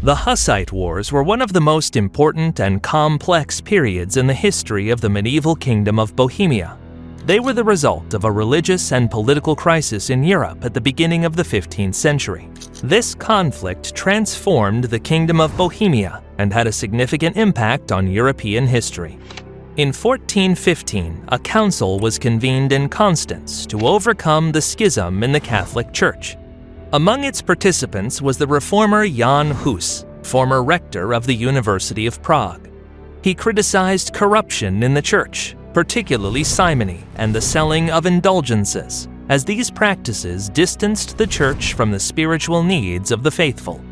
The Hussite Wars were one of the most important and complex periods in the history of the medieval kingdom of Bohemia. They were the result of a religious and political crisis in Europe at the beginning of the 15th century. This conflict transformed the kingdom of Bohemia and had a significant impact on European history. In 1415, a council was convened in Constance to overcome the schism in the Catholic Church. Among its participants was the reformer Jan Hus, former rector of the University of Prague. He criticized corruption in the church, particularly simony and the selling of indulgences, as these practices distanced the church from the spiritual needs of the faithful.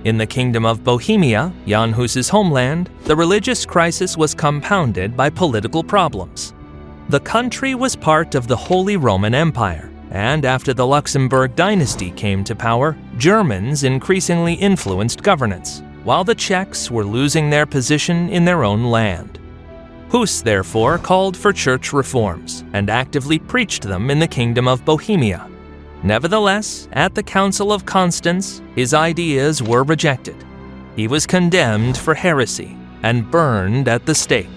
In the Kingdom of Bohemia, Jan Hus's homeland, the religious crisis was compounded by political problems. The country was part of the Holy Roman Empire, and after the Luxembourg dynasty came to power, Germans increasingly influenced governance, while the Czechs were losing their position in their own land. Hus therefore called for church reforms and actively preached them in the Kingdom of Bohemia. Nevertheless, at the Council of Constance, his ideas were rejected. He was condemned for heresy and burned at the stake.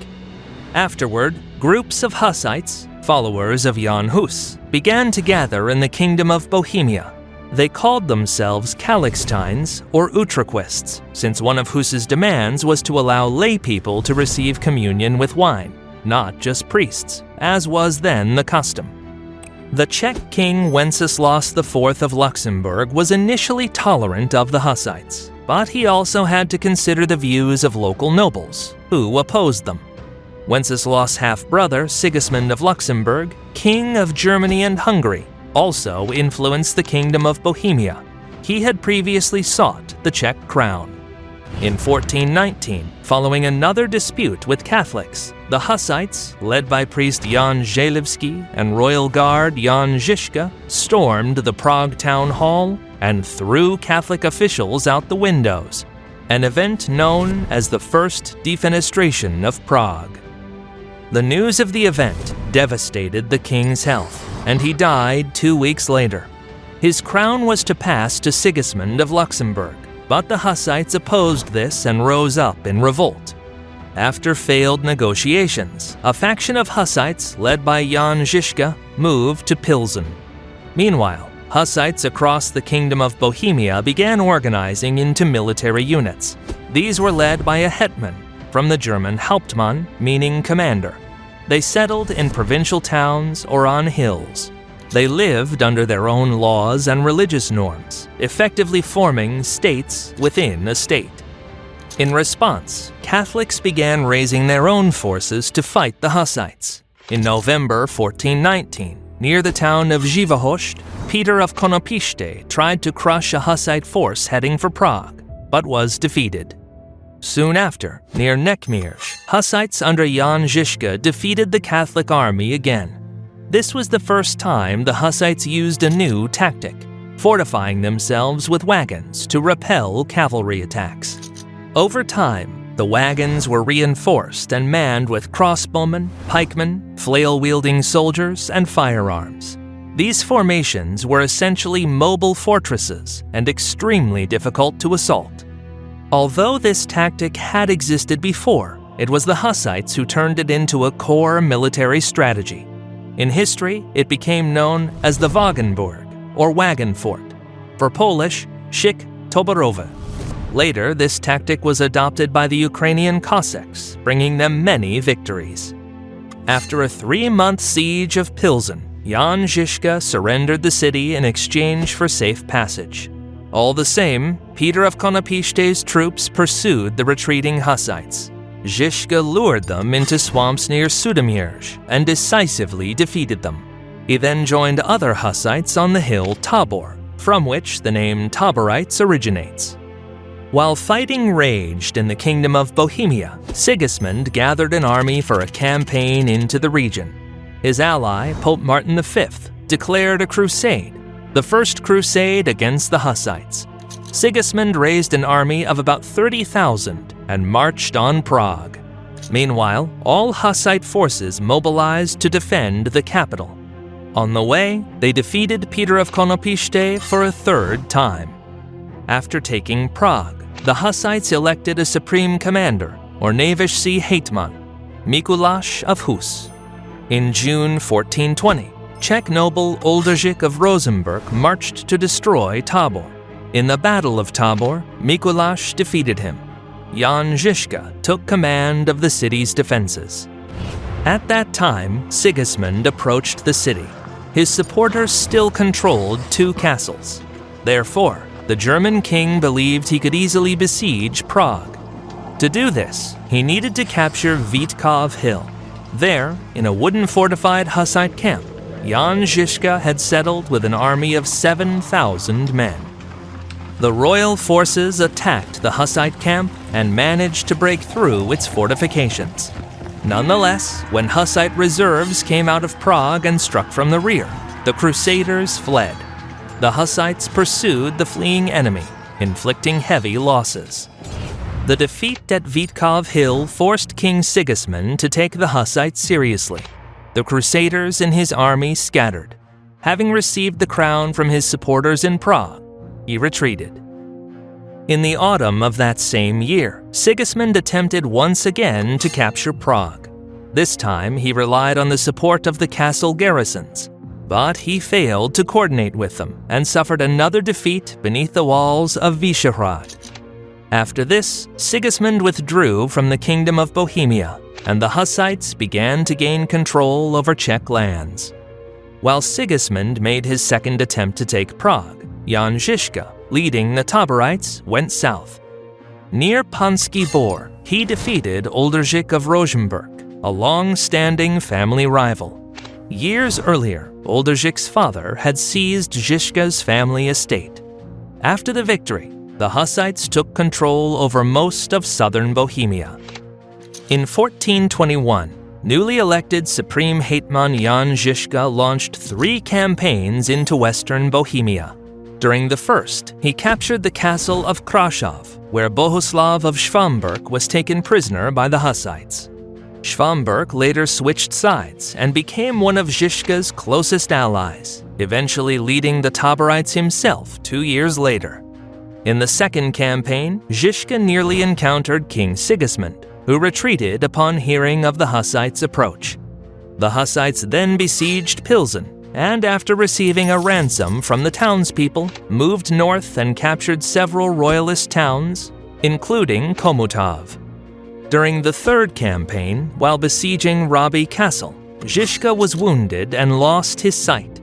Afterward, groups of Hussites, followers of Jan Hus, began to gather in the Kingdom of Bohemia. They called themselves Calixtines or Utraquists, since one of Hus's demands was to allow lay people to receive communion with wine, not just priests, as was then the custom. The Czech king Wenceslaus IV of Luxembourg was initially tolerant of the Hussites, but he also had to consider the views of local nobles, who opposed them. Wenceslaus' half-brother Sigismund of Luxembourg, king of Germany and Hungary, also influenced the Kingdom of Bohemia. He had previously sought the Czech crown. In 1419, following another dispute with Catholics, the Hussites, led by priest Jan Žižka and royal guard Jan Žižka, stormed the Prague town hall and threw Catholic officials out the windows, an event known as the First Defenestration of Prague. The news of the event devastated the king's health, and he died 2 weeks later. His crown was to pass to Sigismund of Luxembourg, but the Hussites opposed this and rose up in revolt. After failed negotiations, a faction of Hussites led by Jan Žižka moved to Pilsen. Meanwhile, Hussites across the Kingdom of Bohemia began organizing into military units. These were led by a hetman, from the German Hauptmann, meaning commander. They settled in provincial towns or on hills. They lived under their own laws and religious norms, effectively forming states within a state. In response, Catholics began raising their own forces to fight the Hussites. In November 1419, near the town of Żywoszcz, Peter of Konopiste tried to crush a Hussite force heading for Prague, but was defeated. Soon after, near Nekmirsch, Hussites under Jan Žižka defeated the Catholic army again. This was the first time the Hussites used a new tactic, fortifying themselves with wagons to repel cavalry attacks. Over time, the wagons were reinforced and manned with crossbowmen, pikemen, flail-wielding soldiers, and firearms. These formations were essentially mobile fortresses and extremely difficult to assault. Although this tactic had existed before, it was the Hussites who turned it into a core military strategy. In history, it became known as the Wagenburg, or Wagon Fort, for Polish, Szyk Taborowe. Later, this tactic was adopted by the Ukrainian Cossacks, bringing them many victories. After a 3-month siege of Pilsen, Jan Žižka surrendered the city in exchange for safe passage. All the same, Peter of Konopiste's troops pursued the retreating Hussites. Žižka lured them into swamps near Sudomierz and decisively defeated them. He then joined other Hussites on the hill Tabor, from which the name Taborites originates. While fighting raged in the Kingdom of Bohemia, Sigismund gathered an army for a campaign into the region. His ally, Pope Martin V, declared a crusade, the First Crusade against the Hussites. Sigismund raised an army of about 30,000 and marched on Prague. Meanwhile, all Hussite forces mobilized to defend the capital. On the way, they defeated Peter of Konopiste for a third time. After taking Prague, the Hussites elected a supreme commander, or najvyšší hetman, Mikuláš of Hus. In June 1420, Czech noble Oldřich of Rosenberg marched to destroy Tabor. In the Battle of Tabor, Mikuláš defeated him. Jan Žižka took command of the city's defenses. At that time, Sigismund approached the city. His supporters still controlled 2 castles. Therefore, the German king believed he could easily besiege Prague. To do this, he needed to capture Vítkov Hill. There, in a wooden fortified Hussite camp, Jan Žižka had settled with an army of 7,000 men. The royal forces attacked the Hussite camp and managed to break through its fortifications. Nonetheless, when Hussite reserves came out of Prague and struck from the rear, the Crusaders fled. The Hussites pursued the fleeing enemy, inflicting heavy losses. The defeat at Vítkov Hill forced King Sigismund to take the Hussites seriously. The Crusaders in his army scattered. Having received the crown from his supporters in Prague, he retreated. In the autumn of that same year, Sigismund attempted once again to capture Prague. This time, he relied on the support of the castle garrisons, but he failed to coordinate with them and suffered another defeat beneath the walls of Vyšehrad. After this, Sigismund withdrew from the kingdom of Bohemia, and the Hussites began to gain control over Czech lands. While Sigismund made his second attempt to take Prague, Jan Žižka, leading the Taborites, went south. Near Panský Bor, he defeated Oldřich of Rosenberg, a long-standing family rival. Years earlier, Oldřich's father had seized Žižka's family estate. After the victory, the Hussites took control over most of southern Bohemia. In 1421, newly elected Supreme Hetman Jan Žižka launched 3 campaigns into western Bohemia. During the first, he captured the castle of Kraków, where Bohuslav of Schwamberg was taken prisoner by the Hussites. Schwamberg later switched sides and became one of Žižka's closest allies, eventually leading the Taborites himself 2 years later. In the second campaign, Žižka nearly encountered King Sigismund, who retreated upon hearing of the Hussites' approach. The Hussites then besieged Pilsen, and after receiving a ransom from the townspeople, moved north and captured several royalist towns, including Komutov. During the third campaign, while besieging Raby Castle, Žižka was wounded and lost his sight.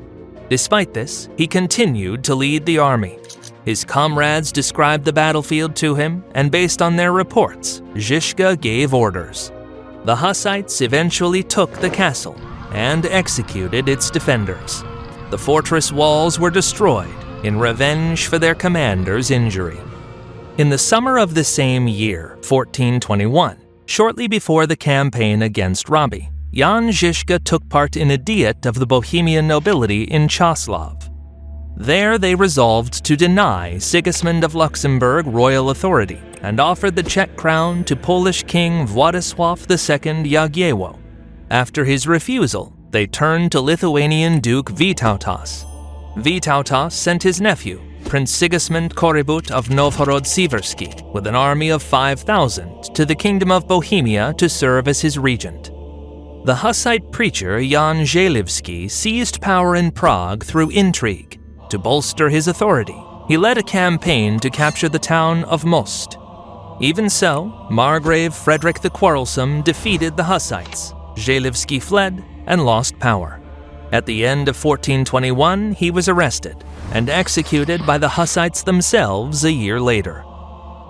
Despite this, he continued to lead the army. His comrades described the battlefield to him, and based on their reports, Žižka gave orders. The Hussites eventually took the castle and executed its defenders. The fortress walls were destroyed in revenge for their commander's injury. In the summer of the same year, 1421, shortly before the campaign against Raby, Jan Žižka took part in a diet of the Bohemian nobility in Čáslav. There they resolved to deny Sigismund of Luxembourg royal authority and offered the Czech crown to Polish King Władysław II Jagiełło. After his refusal, they turned to Lithuanian Duke Vytautas. Vytautas sent his nephew, Prince Sigismund Korybut of Novhorod-Siversky, with an army of 5,000 to the Kingdom of Bohemia to serve as his regent. The Hussite preacher Jan Žižka seized power in Prague through intrigue. To bolster his authority, he led a campaign to capture the town of Most. Even so, Margrave Frederick the Quarrelsome defeated the Hussites. Žižka fled and lost power. At the end of 1421, he was arrested and executed by the Hussites themselves a year later.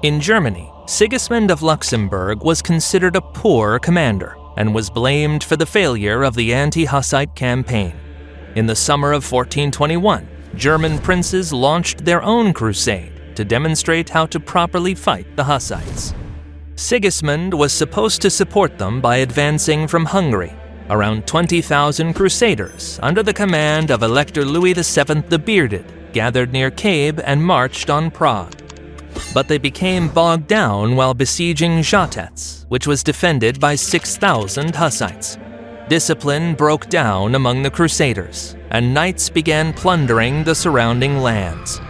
In Germany, Sigismund of Luxembourg was considered a poor commander and was blamed for the failure of the anti-Hussite campaign. In the summer of 1421, German princes launched their own crusade to demonstrate how to properly fight the Hussites. Sigismund was supposed to support them by advancing from Hungary. Around 20,000 crusaders, under the command of Elector Louis VII the Bearded, gathered near Cabe and marched on Prague. But they became bogged down while besieging Žatec, which was defended by 6,000 Hussites. Discipline broke down among the crusaders, and knights began plundering the surrounding lands.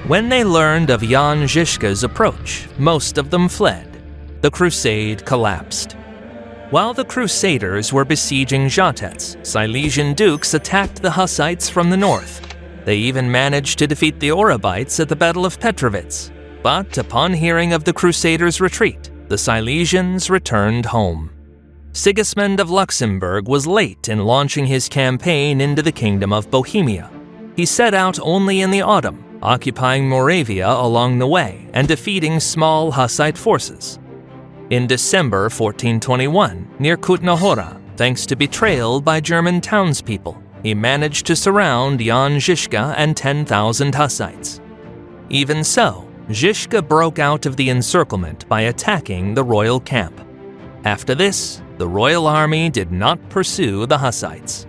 When they learned of Jan Žižka's approach, most of them fled. The crusade collapsed. While the Crusaders were besieging Žatec, Silesian dukes attacked the Hussites from the north. They even managed to defeat the Orobites at the Battle of Petrovitz. But upon hearing of the Crusaders' retreat, the Silesians returned home. Sigismund of Luxembourg was late in launching his campaign into the Kingdom of Bohemia. He set out only in the autumn, occupying Moravia along the way and defeating small Hussite forces. In December 1421, near Kutna Hora, thanks to betrayal by German townspeople, he managed to surround Jan Žižka and 10,000 Hussites. Even so, Žižka broke out of the encirclement by attacking the royal camp. After this, the royal army did not pursue the Hussites.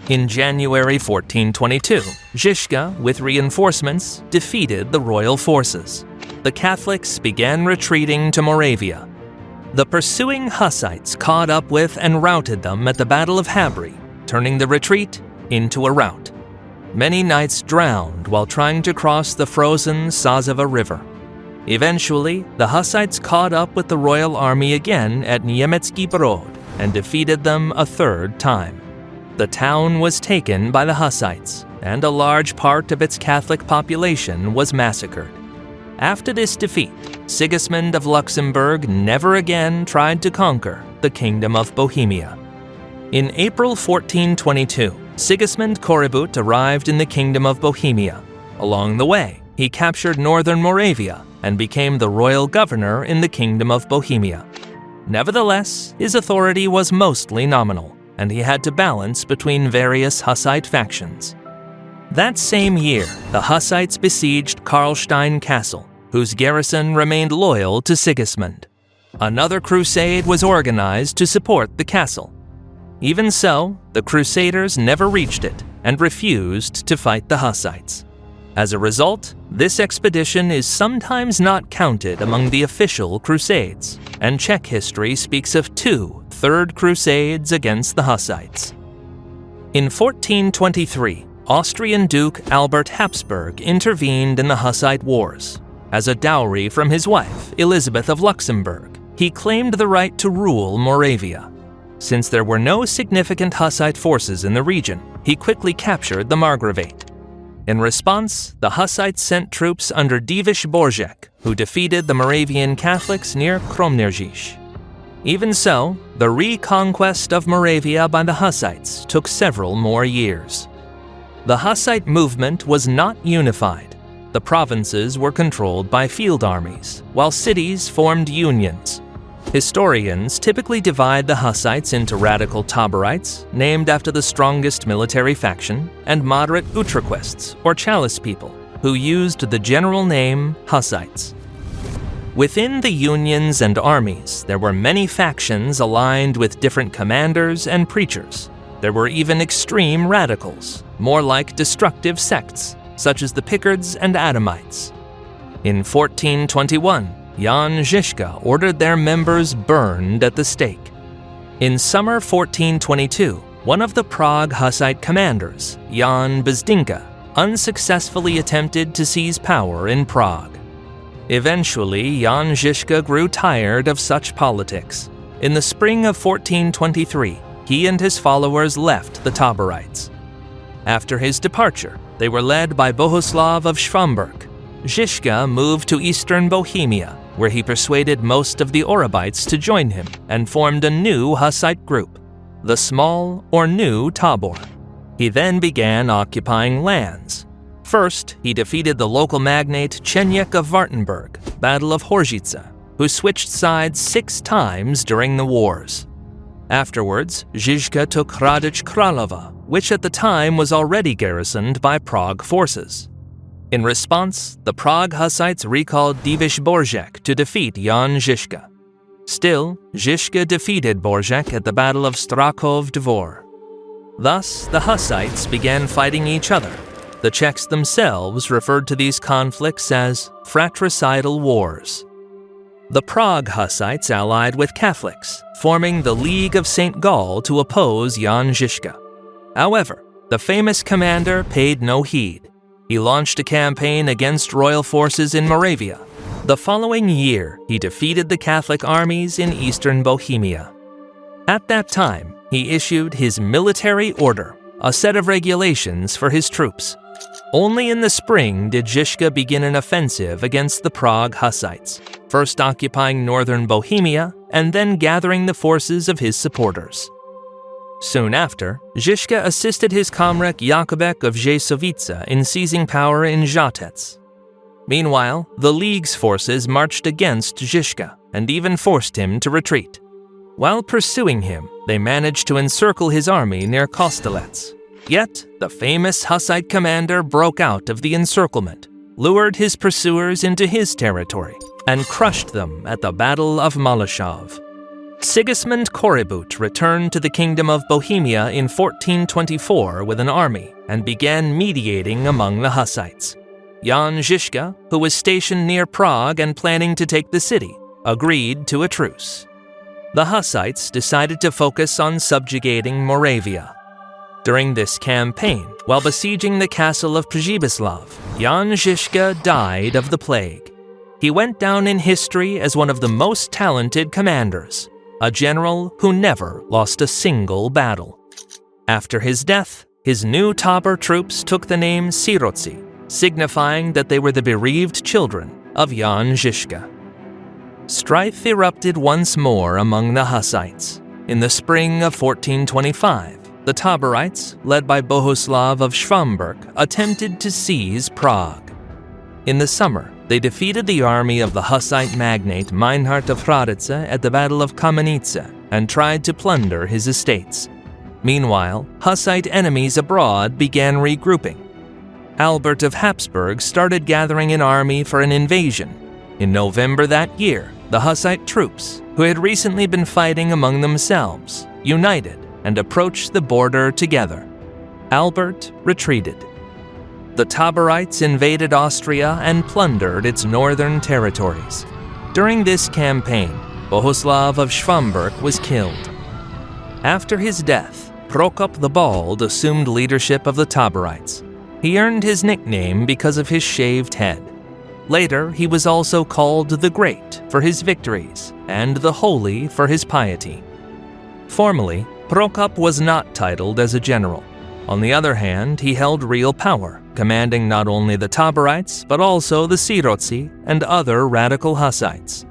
In January 1422, Žižka, with reinforcements, defeated the royal forces. The Catholics began retreating to Moravia. The pursuing Hussites caught up with and routed them at the Battle of Habri, turning the retreat into a rout. Many knights drowned while trying to cross the frozen Sazava River. Eventually, the Hussites caught up with the royal army again at Niemiecki Brod and defeated them a third time. The town was taken by the Hussites, and a large part of its Catholic population was massacred. After this defeat, Sigismund of Luxembourg never again tried to conquer the Kingdom of Bohemia. In April 1422, Sigismund Korybut arrived in the Kingdom of Bohemia. Along the way, he captured northern Moravia and became the royal governor in the Kingdom of Bohemia. Nevertheless, his authority was mostly nominal, and he had to balance between various Hussite factions. That same year, the Hussites besieged Karlstein Castle, whose garrison remained loyal to Sigismund. Another crusade was organized to support the castle. Even so, the Crusaders never reached it and refused to fight the Hussites. As a result, this expedition is sometimes not counted among the official crusades, and Czech history speaks of 2 Third Crusades against the Hussites. In 1423, Austrian Duke Albert Habsburg intervened in the Hussite Wars. As a dowry from his wife, Elizabeth of Luxembourg, he claimed the right to rule Moravia. Since there were no significant Hussite forces in the region, he quickly captured the Margravate. In response, the Hussites sent troops under Divish Borzek, who defeated the Moravian Catholics near Kromnerzic. Even so, the reconquest of Moravia by the Hussites took several more years. The Hussite movement was not unified. The provinces were controlled by field armies, while cities formed unions. Historians typically divide the Hussites into radical Taborites, named after the strongest military faction, and moderate Utraquists, or Chalice people, who used the general name Hussites. Within the unions and armies, there were many factions aligned with different commanders and preachers. There were even extreme radicals, more like destructive sects, such as the Picards and Adamites. In 1421, Jan Žižka ordered their members burned at the stake. In summer 1422, one of the Prague Hussite commanders, Jan Bezdinka, unsuccessfully attempted to seize power in Prague. Eventually, Jan Žižka grew tired of such politics. In the spring of 1423, he and his followers left the Taborites. After his departure, they were led by Bohuslav of Schwamberg. Žižka moved to eastern Bohemia, where he persuaded most of the Orobites to join him and formed a new Hussite group, the Small or New Tabor. He then began occupying lands. First, he defeated the local magnate Chenyek of Wartenberg, Battle of Horzhice, who switched sides 6 times during the wars. Afterwards, Žižka took Hradec Králova, which at the time was already garrisoned by Prague forces. In response, the Prague Hussites recalled Divish Borzek to defeat Jan Žižka. Still, Žižka defeated Borzek at the Battle of Strakov Dvor. Thus, the Hussites began fighting each other. The Czechs themselves referred to these conflicts as fratricidal wars. The Prague Hussites allied with Catholics, forming the League of St. Gall to oppose Jan Žižka. However, the famous commander paid no heed. He launched a campaign against royal forces in Moravia. The following year, he defeated the Catholic armies in eastern Bohemia. At that time, he issued his military order, a set of regulations for his troops. Only in the spring did Žižka begin an offensive against the Prague Hussites, first occupying northern Bohemia and then gathering the forces of his supporters. Soon after, Žižka assisted his comrade Jakubek of Rzeszowice in seizing power in Žatec. Meanwhile, the League's forces marched against Žižka and even forced him to retreat. While pursuing him, they managed to encircle his army near Kostelec. Yet, the famous Hussite commander broke out of the encirclement, lured his pursuers into his territory, and crushed them at the Battle of Malashov. Sigismund Korybut returned to the Kingdom of Bohemia in 1424 with an army and began mediating among the Hussites. Jan Žižka, who was stationed near Prague and planning to take the city, agreed to a truce. The Hussites decided to focus on subjugating Moravia. During this campaign, while besieging the castle of Przebyslav, Jan Žižka died of the plague. He went down in history as one of the most talented commanders, a general who never lost a single battle. After his death, his new Tabor troops took the name Sirotci, signifying that they were the bereaved children of Jan Žižka. Strife erupted once more among the Hussites. In the spring of 1425, the Taborites, led by Bohuslav of Schwamberg, attempted to seize Prague. In the summer, they defeated the army of the Hussite magnate Meinhard of Hradec at the Battle of Kamenice and tried to plunder his estates. Meanwhile, Hussite enemies abroad began regrouping. Albert of Habsburg started gathering an army for an invasion. In November that year, the Hussite troops, who had recently been fighting among themselves, united and approached the border together. Albert retreated. The Taborites invaded Austria and plundered its northern territories. During this campaign, Bohuslav of Schwamberg was killed. After his death, Prokop the Bald assumed leadership of the Taborites. He earned his nickname because of his shaved head. Later, he was also called the Great for his victories and the Holy for his piety. Formally, Prokop was not titled as a general. On the other hand, he held real power, commanding not only the Taborites, but also the Sirotci and other radical Hussites.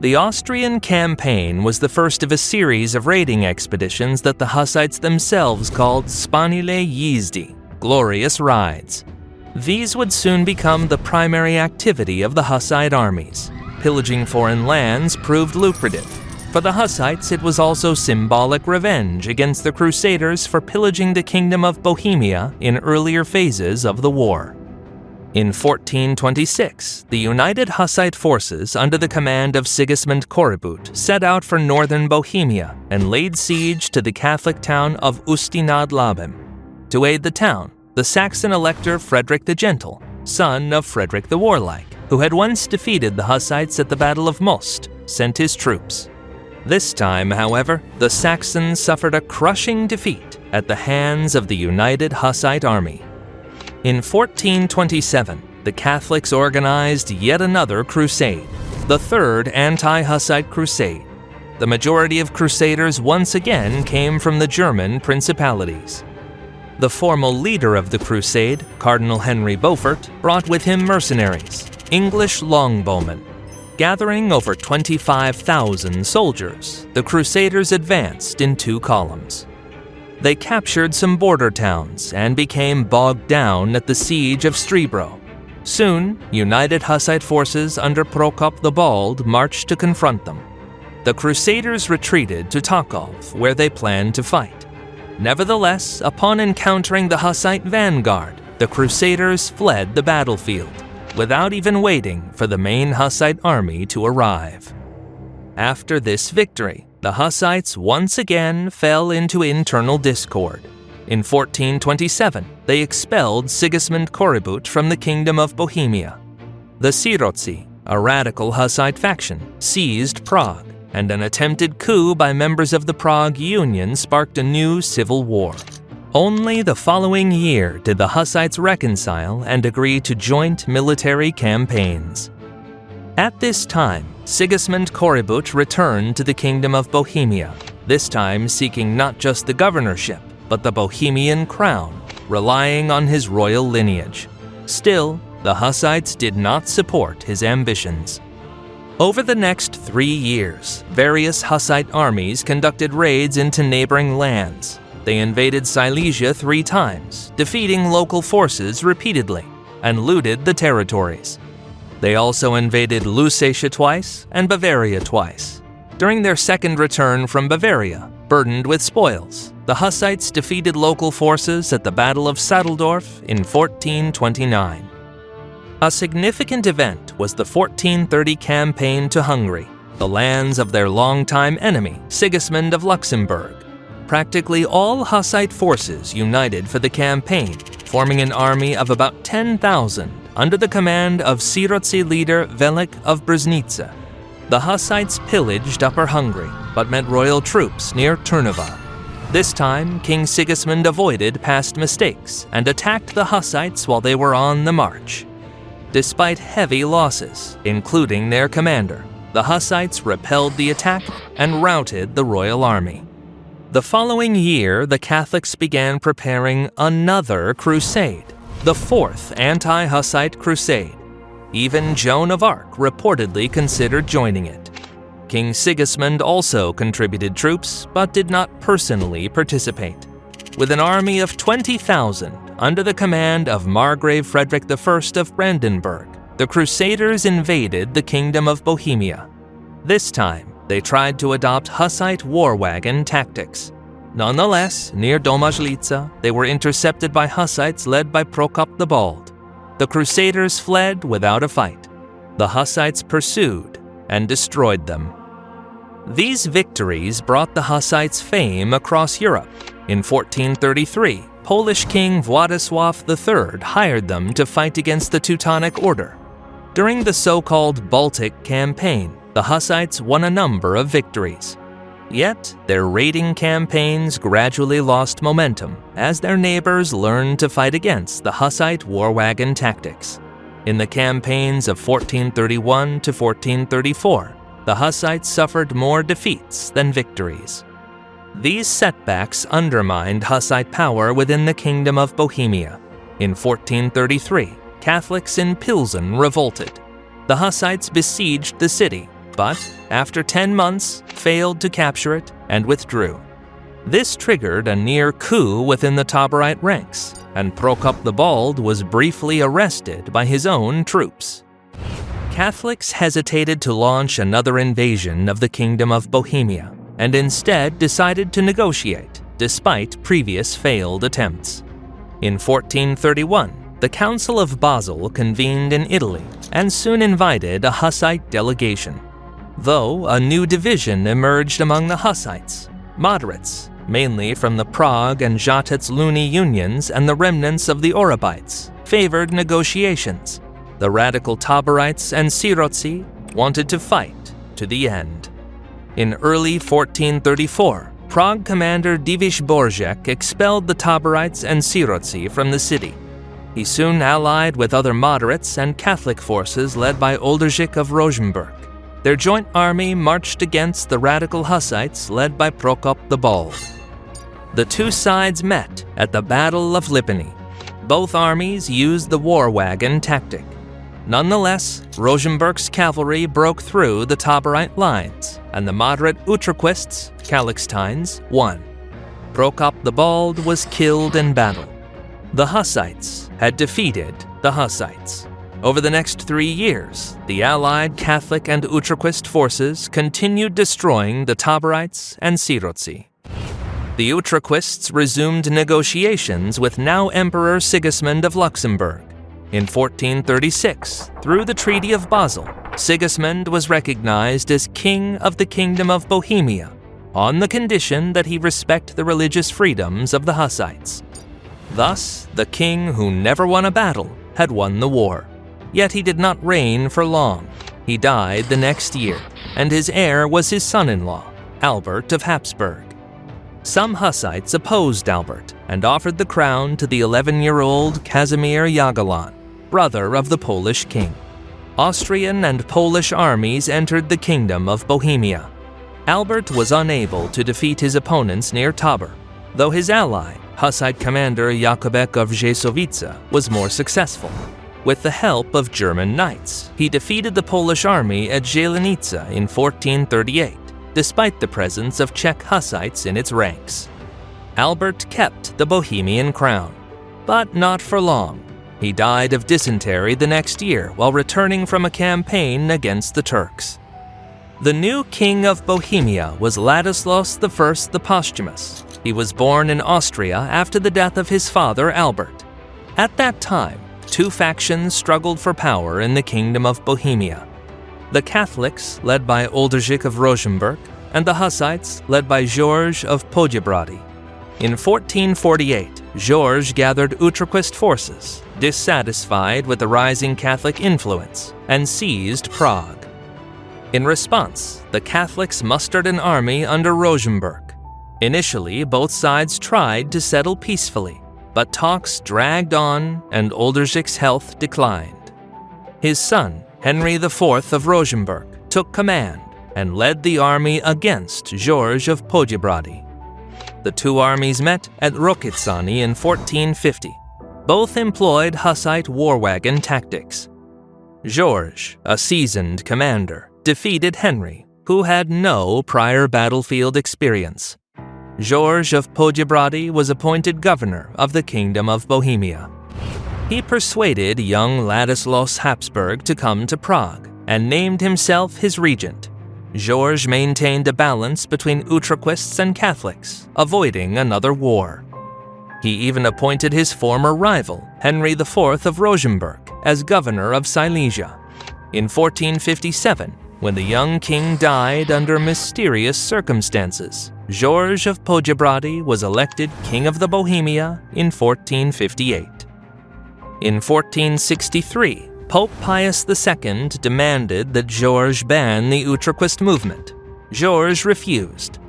The Austrian campaign was the first of a series of raiding expeditions that the Hussites themselves called Spanile Yizdi, glorious rides. These would soon become the primary activity of the Hussite armies. Pillaging foreign lands proved lucrative. For the Hussites, it was also symbolic revenge against the Crusaders for pillaging the Kingdom of Bohemia in earlier phases of the war. In 1426, the united Hussite forces under the command of Sigismund Korybut set out for northern Bohemia and laid siege to the Catholic town of Ústí nad Labem. To aid the town, the Saxon elector Frederick the Gentle, son of Frederick the Warlike, who had once defeated the Hussites at the Battle of Most, sent his troops. This time, however, the Saxons suffered a crushing defeat at the hands of the united Hussite army. In 1427, the Catholics organized yet another crusade, the Third Anti-Hussite Crusade. The majority of crusaders once again came from the German principalities. The formal leader of the crusade, Cardinal Henry Beaufort, brought with him mercenaries, English longbowmen. Gathering over 25,000 soldiers, the Crusaders advanced in two columns. They captured some border towns and became bogged down at the siege of Strebro. Soon, united Hussite forces under Prokop the Bald marched to confront them. The Crusaders retreated to Takov, where they planned to fight. Nevertheless, upon encountering the Hussite vanguard, the Crusaders fled the battlefield, without even waiting for the main Hussite army to arrive. After this victory, the Hussites once again fell into internal discord. In 1427, they expelled Sigismund Korybut from the Kingdom of Bohemia. The Sirotci, a radical Hussite faction, seized Prague, and an attempted coup by members of the Prague Union sparked a new civil war. Only the following year did the Hussites reconcile and agree to joint military campaigns. At this time, Sigismund Korybut returned to the Kingdom of Bohemia, this time seeking not just the governorship, but the Bohemian crown, relying on his royal lineage. Still, the Hussites did not support his ambitions. Over the next 3 years, various Hussite armies conducted raids into neighboring lands. They invaded Silesia 3 times, defeating local forces repeatedly, and looted the territories. They also invaded Lusatia twice and Bavaria twice. During their second return from Bavaria, burdened with spoils, the Hussites defeated local forces at the Battle of Sadeldorf in 1429. A significant event was the 1430 campaign to Hungary, the lands of their longtime enemy, Sigismund of Luxembourg. Practically all Hussite forces united for the campaign, forming an army of about 10,000 under the command of Sirotsy leader Velik of Brzezice. The Hussites pillaged Upper Hungary, but met royal troops near Trnava. This time, King Sigismund avoided past mistakes and attacked the Hussites while they were on the march. Despite heavy losses, including their commander, the Hussites repelled the attack and routed the royal army. The following year, the Catholics began preparing another crusade, the Fourth Anti-Hussite Crusade. Even Joan of Arc reportedly considered joining it. King Sigismund also contributed troops, but did not personally participate. With an army of 20,000 under the command of Margrave Frederick I of Brandenburg, the Crusaders invaded the Kingdom of Bohemia. This time, they tried to adopt Hussite war wagon tactics. Nonetheless, near Domažlica, they were intercepted by Hussites led by Prokop the Bald. The Crusaders fled without a fight. The Hussites pursued and destroyed them. These victories brought the Hussites fame across Europe. In 1433, Polish King Władysław III hired them to fight against the Teutonic Order. During the so-called Baltic Campaign, the Hussites won a number of victories. Yet, their raiding campaigns gradually lost momentum as their neighbors learned to fight against the Hussite war wagon tactics. In the campaigns of 1431 to 1434, the Hussites suffered more defeats than victories. These setbacks undermined Hussite power within the Kingdom of Bohemia. In 1433, Catholics in Pilsen revolted. The Hussites besieged the city, but after 10 months, failed to capture it and withdrew. This triggered a near coup within the Taborite ranks, and Prokop the Bald was briefly arrested by his own troops. Catholics hesitated to launch another invasion of the Kingdom of Bohemia, and instead decided to negotiate, despite previous failed attempts. In 1431, the Council of Basel convened in Italy and soon invited a Hussite delegation. Though a new division emerged among the Hussites, moderates, mainly from the Prague and Žatec-Luni unions and the remnants of the Orobites, favored negotiations. The radical Taborites and Sirotsy wanted to fight to the end. In early 1434, Prague commander Divish Borzek expelled the Taborites and Sirotsy from the city. He soon allied with other moderates and Catholic forces led by Oldřich of Rosenberg. Their joint army marched against the radical Hussites led by Prokop the Bald. The two sides met at the Battle of Lipany. Both armies used the war wagon tactic. Nonetheless, Rosenberg's cavalry broke through the Taborite lines, and the moderate Utraquists, Calixtines, won. Prokop the Bald was killed in battle. The Hussites had defeated the Hussites. Over the next 3 years, the allied Catholic and Utraquist forces continued destroying the Taborites and Sirotsy. The Utraquists resumed negotiations with now Emperor Sigismund of Luxembourg. In 1436, through the Treaty of Basel, Sigismund was recognized as King of the Kingdom of Bohemia, on the condition that he respect the religious freedoms of the Hussites. Thus, the king who never won a battle had won the war. Yet he did not reign for long. He died the next year, and his heir was his son-in-law, Albert of Habsburg. Some Hussites opposed Albert and offered the crown to the 11-year-old Casimir Jagiellon, brother of the Polish king. Austrian and Polish armies entered the Kingdom of Bohemia. Albert was unable to defeat his opponents near Tabor, though his ally, Hussite commander Jakubek of Rzeszowice, was more successful. With the help of German knights, he defeated the Polish army at Zielenice in 1438, despite the presence of Czech Hussites in its ranks. Albert kept the Bohemian crown, but not for long. He died of dysentery the next year while returning from a campaign against the Turks. The new king of Bohemia was Ladislaus I the Posthumous. He was born in Austria after the death of his father Albert. At that time, two factions struggled for power in the Kingdom of Bohemia. The Catholics, led by Uldrich of Rosenberg, and the Hussites, led by George of Poděbrady. In 1448, George gathered Utraquist forces, dissatisfied with the rising Catholic influence, and seized Prague. In response, the Catholics mustered an army under Rosenberg. Initially, both sides tried to settle peacefully, but talks dragged on and Uldrich's health declined. His son, Henry IV of Rosenberg, took command and led the army against George of Poděbrady. The two armies met at Rokycany in 1450. Both employed Hussite war wagon tactics. George, a seasoned commander, defeated Henry, who had no prior battlefield experience. George of Poděbrady was appointed governor of the Kingdom of Bohemia. He persuaded young Ladislaus Habsburg to come to Prague and named himself his regent. George maintained a balance between Utraquists and Catholics, avoiding another war. He even appointed his former rival, Henry IV of Rosenberg, as governor of Silesia. In 1457, when the young king died under mysterious circumstances, George of Poděbrady was elected King of the Bohemia in 1458. In 1463, Pope Pius II demanded that George ban the Utraquist movement. George refused.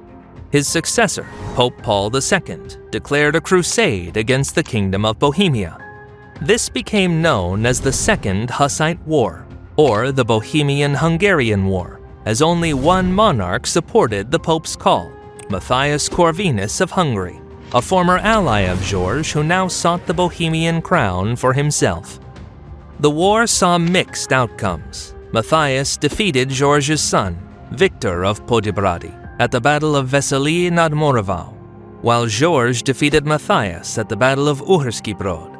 His successor, Pope Paul II, declared a crusade against the Kingdom of Bohemia. This became known as the Second Hussite War, or the Bohemian-Hungarian War, as only one monarch supported the Pope's call, Matthias Corvinus of Hungary, a former ally of George who now sought the Bohemian crown for himself. The war saw mixed outcomes. Matthias defeated George's son, Victor of Poděbrady, at the Battle of Veselí nad Moravou, while George defeated Matthias at the Battle of Uherský Brod.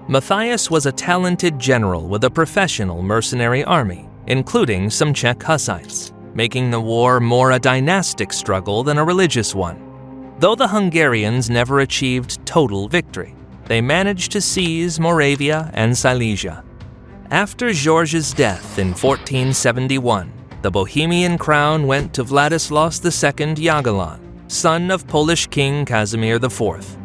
Matthias was a talented general with a professional mercenary army, including some Czech Hussites, making the war more a dynastic struggle than a religious one. Though the Hungarians never achieved total victory, they managed to seize Moravia and Silesia. After George's death in 1471, the Bohemian crown went to Vladislaus II Jagiellon, son of Polish King Casimir IV.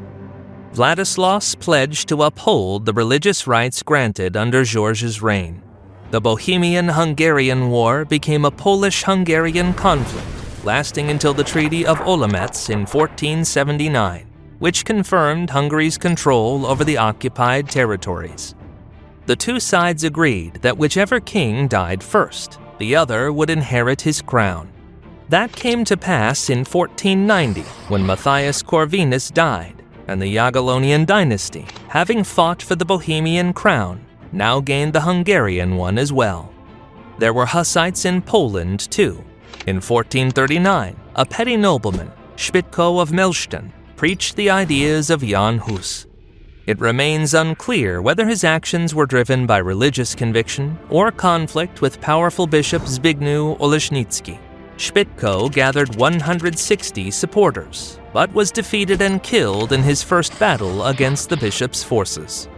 Vladislaus pledged to uphold the religious rights granted under George's reign. The Bohemian-Hungarian War became a Polish-Hungarian conflict, lasting until the Treaty of Olomouc in 1479, which confirmed Hungary's control over the occupied territories. The two sides agreed that whichever king died first, the other would inherit his crown. That came to pass in 1490, when Matthias Corvinus died, and the Jagiellonian dynasty, having fought for the Bohemian crown, now gained the Hungarian one as well. There were Hussites in Poland too. In 1439, a petty nobleman, Szpitko of Melsztyn, preached the ideas of Jan Hus. It remains unclear whether his actions were driven by religious conviction or conflict with powerful Bishop Zbigniew Oleśnicki. Szpitko gathered 160 supporters, but was defeated and killed in his first battle against the bishop's forces.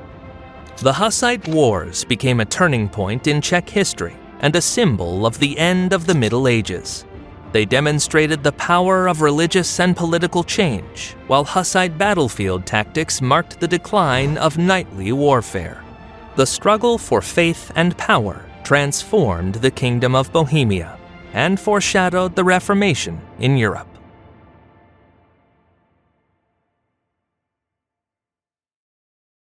The Hussite Wars became a turning point in Czech history and a symbol of the end of the Middle Ages. They demonstrated the power of religious and political change, while Hussite battlefield tactics marked the decline of knightly warfare. The struggle for faith and power transformed the Kingdom of Bohemia and foreshadowed the Reformation in Europe.